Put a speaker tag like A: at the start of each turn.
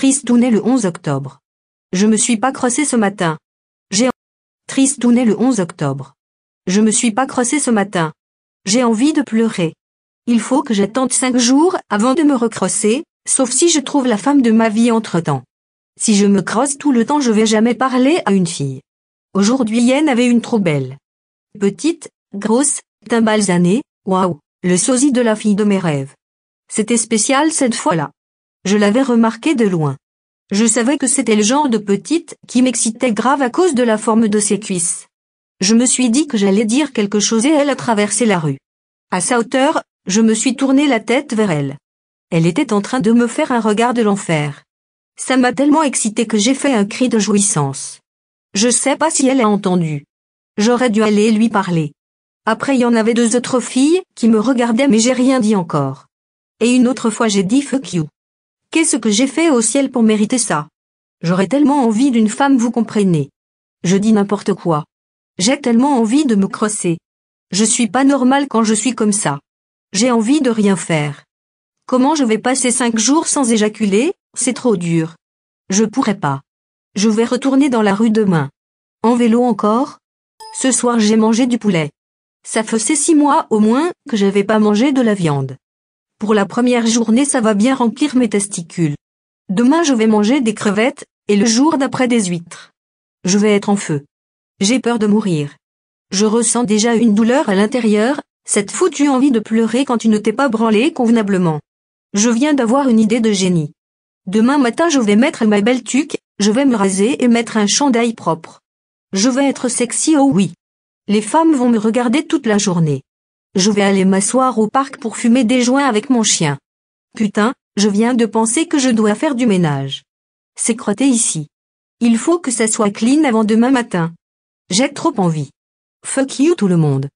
A: Tristounet le 11 octobre. Je me suis pas crossé ce matin. Tristounet le 11 octobre. Je me suis pas crossé ce matin. J'ai envie de pleurer. Il faut que j'attende 5 jours avant de me recrosser, sauf si je trouve la femme de ma vie entre-temps. Si je me crosse tout le temps, je vais jamais parler à une fille. Aujourd'hui Yen avait une trop belle. Petite, grosse, timbalsanée, waouh, le sosie de la fille de mes rêves. C'était spécial cette fois-là. Je l'avais remarqué de loin. Je savais que c'était le genre de petite qui m'excitait grave à cause de la forme de ses cuisses. Je me suis dit que j'allais dire quelque chose et elle a traversé la rue. À sa hauteur, je me suis tourné la tête vers elle. Elle était en train de me faire un regard de l'enfer. Ça m'a tellement excité que j'ai fait un cri de jouissance. Je sais pas si elle a entendu. J'aurais dû aller lui parler. Après il y en avait 2 autres filles qui me regardaient mais j'ai rien dit encore. Et une autre fois j'ai dit fuck you. Qu'est-ce que j'ai fait au ciel pour mériter ça? J'aurais tellement envie d'une femme, vous comprenez. Je dis n'importe quoi. J'ai tellement envie de me crosser. Je suis pas normale quand je suis comme ça. J'ai envie de rien faire. Comment je vais passer 5 jours sans éjaculer? C'est trop dur. Je pourrais pas. Je vais retourner dans la rue demain. En vélo encore? Ce soir j'ai mangé du poulet. Ça faisait 6 mois au moins que j'avais pas mangé de la viande. Pour la première journée ça va bien remplir mes testicules. Demain je vais manger des crevettes, et le jour d'après des huîtres. Je vais être en feu. J'ai peur de mourir. Je ressens déjà une douleur à l'intérieur, cette foutue envie de pleurer quand tu ne t'es pas branlé convenablement. Je viens d'avoir une idée de génie. Demain matin je vais mettre ma belle tuque, je vais me raser et mettre un chandail propre. Je vais être sexy, oh oui. Les femmes vont me regarder toute la journée. Je vais aller m'asseoir au parc pour fumer des joints avec mon chien. Putain, je viens de penser que je dois faire du ménage. C'est crotté ici. Il faut que ça soit clean avant demain matin. J'ai trop envie. Fuck you tout le monde.